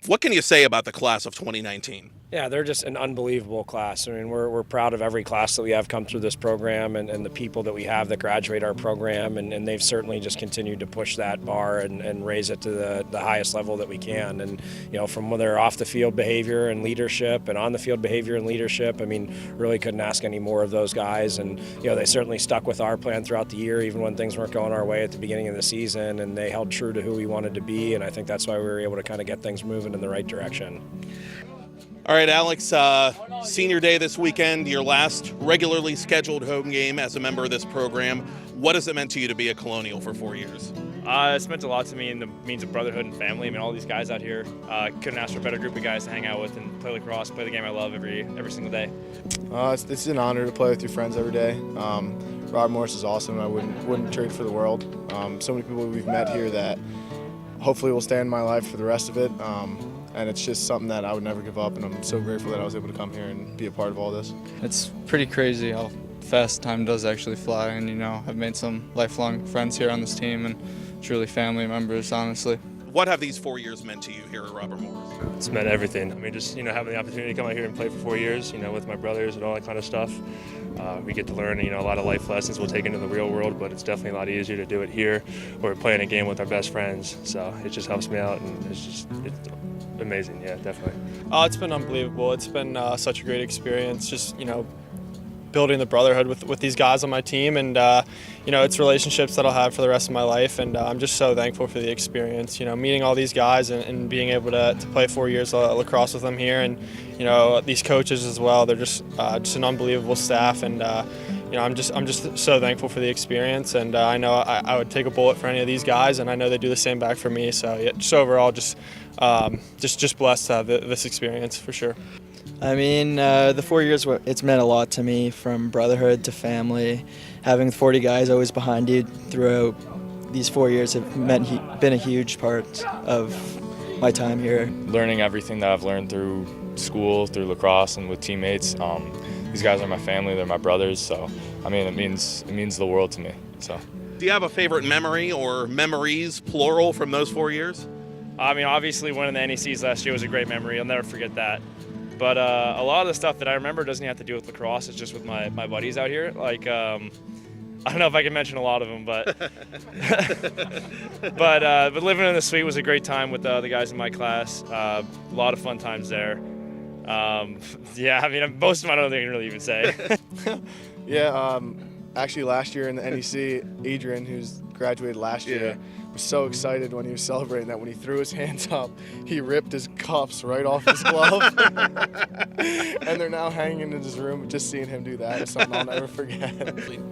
What can you say about the class of 2019? Yeah, they're just an unbelievable class. I mean, we're proud of every class that we have come through this program and the people that we have that graduate our program, and they've certainly just continued to push that bar and raise it to the highest level that we can. And, from their off-the-field behavior and leadership and on-the-field behavior and leadership, I mean, really couldn't ask any more of those guys. And, they certainly stuck with our plan throughout the year, even when things weren't going our way at the beginning of the season, and they held true to who we wanted to be, and I think that's why we were able to kind of get things moving in the right direction. All right, Alex, senior day this weekend, your last regularly scheduled home game as a member of this program. What has it meant to you to be a Colonial for 4 years? It's meant a lot to me in the means of brotherhood and family. I mean, all these guys out here, couldn't ask for a better group of guys to hang out with and play lacrosse, play the game I love every single day. It's an honor to play with your friends every day. Rob Morris is awesome. I wouldn't trade for the world. So many people we've met here that hopefully will stay in my life for the rest of it. And it's just something that I would never give up, and I'm so grateful that I was able to come here and be a part of all this. It's pretty crazy how fast time does actually fly, and I've made some lifelong friends here on this team and truly family members, honestly. What have these 4 years meant to you here at Robert Morris? It's meant everything. I mean, just, having the opportunity to come out here and play for 4 years, with my brothers and all that kind of stuff. We get to learn, a lot of life lessons we'll take into the real world, but it's definitely a lot easier to do it here or playing a game with our best friends. So it just helps me out, and it's amazing, yeah, definitely. It's been unbelievable. It's been such a great experience, just, building the brotherhood with these guys on my team, and, it's relationships that I'll have for the rest of my life, and I'm just so thankful for the experience, meeting all these guys and being able to play 4 years of lacrosse with them here, and, these coaches as well. They're just an unbelievable staff, and, I'm just so thankful for the experience, and I know I would take a bullet for any of these guys, and I know they do the same back for me. So yeah, just overall, just blessed to have this experience for sure. I mean, the 4 years, it's meant a lot to me, from brotherhood to family. Having 40 guys always behind you throughout these 4 years have been a huge part of my time here. Learning everything that I've learned through school, through lacrosse, and with teammates. These guys are my family, they're my brothers, so I mean, it means the world to me. So, do you have a favorite memory or memories, plural, from those 4 years? I mean, obviously winning the NECs last year was a great memory. I'll never forget that. But a lot of the stuff that I remember doesn't have to do with lacrosse. It's just with my buddies out here. Like, I don't know if I can mention a lot of them, but but living in the suite was a great time with the guys in my class. A lot of fun times there. Yeah, I mean, most of them I don't think I can really even say. Yeah, actually last year in the NEC, Adrian, who's graduated last year, was so excited when he was celebrating that when he threw his hands up, he ripped his cuffs right off his glove. And they're now hanging in his room. Just seeing him do that is something I'll never forget.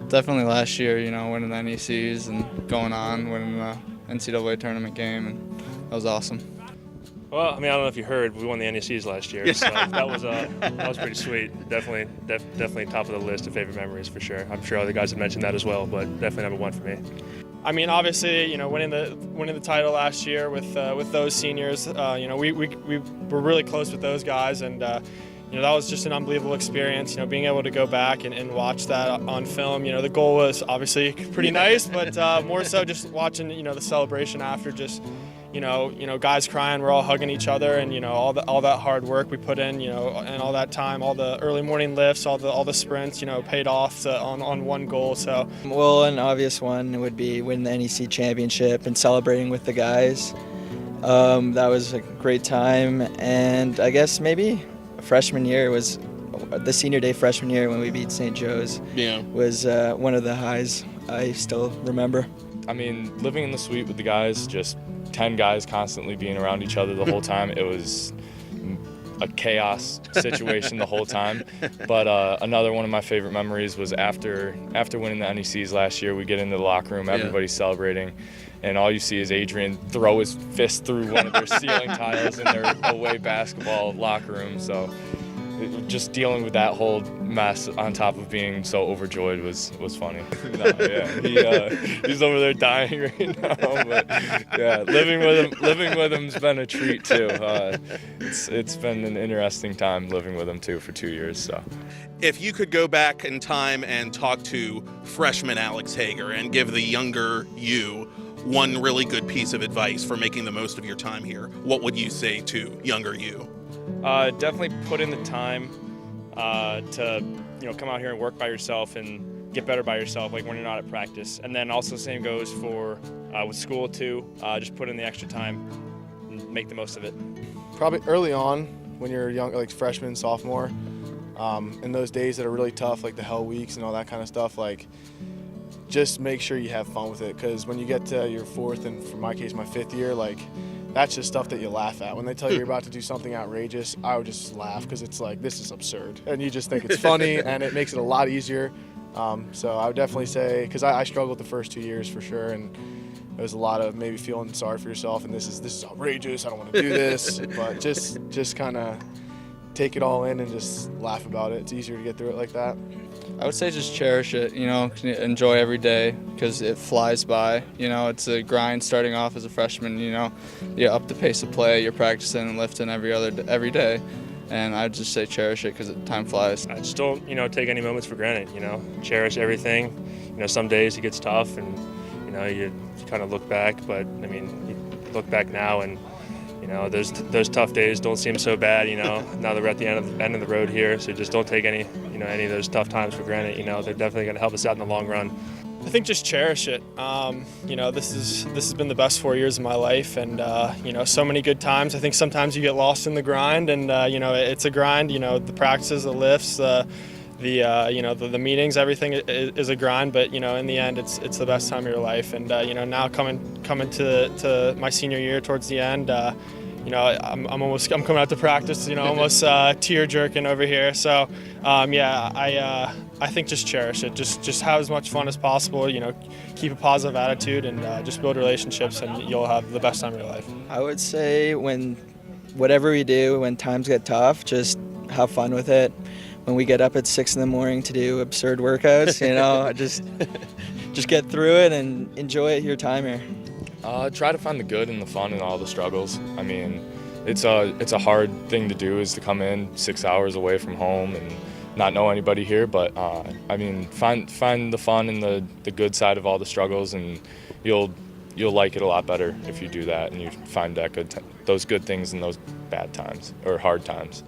Definitely last year, winning the NECs and going on, winning the NCAA tournament game, and that was awesome. Well, I mean, I don't know if you heard, we won the NECs last year, so that was pretty sweet. Definitely top of the list of favorite memories for sure. I'm sure other guys have mentioned that as well, but definitely number one for me. I mean, obviously, winning the title last year with those seniors, we were really close with those guys, and that was just an unbelievable experience. Being able to go back and watch that on film. The goal was obviously pretty nice, but more so just watching the celebration after, just guys crying, we're all hugging each other, and all that hard work we put in, and all that time, all the early morning lifts, all the sprints, paid off on one goal. So, well, an obvious one would be winning the NEC championship and celebrating with the guys. That was a great time, and I guess maybe freshman year was the senior day freshman year when we beat St. Joe's. Yeah, was one of the highs I still remember. I mean, living in the suite with the guys, just 10 guys constantly being around each other the whole time, it was a chaos situation the whole time. But another one of my favorite memories was after winning the NECs last year, we get into the locker room, everybody's celebrating, and all you see is Adrian throw his fist through one of their ceiling tiles in their away basketball locker room. So just dealing with that whole mess on top of being so overjoyed was funny. No, yeah, he's over there dying right now. But yeah, living with him's been a treat too. It's been an interesting time living with him too for 2 years. So, if you could go back in time and talk to freshman Alex Hager and give the younger you one really good piece of advice for making the most of your time here, what would you say to younger you? Definitely put in the time to come out here and work by yourself and get better by yourself, like when you're not at practice. And then also same goes for with school too. Just put in the extra time and make the most of it. Probably early on when you're young, like freshman, sophomore, in those days that are really tough, like the hell weeks and all that kind of stuff, like just make sure you have fun with it, because when you get to your fourth, and for my case, my fifth year, like that's just stuff that you laugh at. When they tell you you're about to do something outrageous, I would just laugh, because it's like, this is absurd. And you just think it's funny, and it makes it a lot easier. So I would definitely say, because I struggled the first 2 years for sure, and there was a lot of maybe feeling sorry for yourself, and this is outrageous, I don't want to do this. But just kind of take it all in and just laugh about it. It's easier to get through it like that. I would say just cherish it, enjoy every day, because it flies by. It's a grind starting off as a freshman, you up the pace of play, you're practicing and lifting every day. And I'd just say cherish it, because time flies. I just don't, take any moments for granted, cherish everything. Some days it gets tough and, you kind of look back, but I mean, you look back now and, those tough days don't seem so bad, now that we're at the end of the road here. So just don't take any of those tough times for granted. They're definitely going to help us out in the long run. I think just cherish it. This has been the best 4 years of my life, and so many good times. I think sometimes you get lost in the grind, and it's a grind. The practices, the lifts, the meetings, everything is a grind. But in the end, it's the best time of your life. And now coming to my senior year towards the end. I'm coming out to practice, almost tear jerking over here. So, I think just cherish it. Just have as much fun as possible. Keep a positive attitude and just build relationships, and you'll have the best time of your life. I would say whatever we do, when times get tough, just have fun with it. When we get up at 6 a.m. to do absurd workouts, just get through it and enjoy your time here. Try to find the good and the fun in all the struggles. I mean, it's a hard thing to do, is to come in 6 hours away from home and not know anybody here. But find the fun and the good side of all the struggles, and you'll like it a lot better if you do that and you find those good things in those bad times or hard times.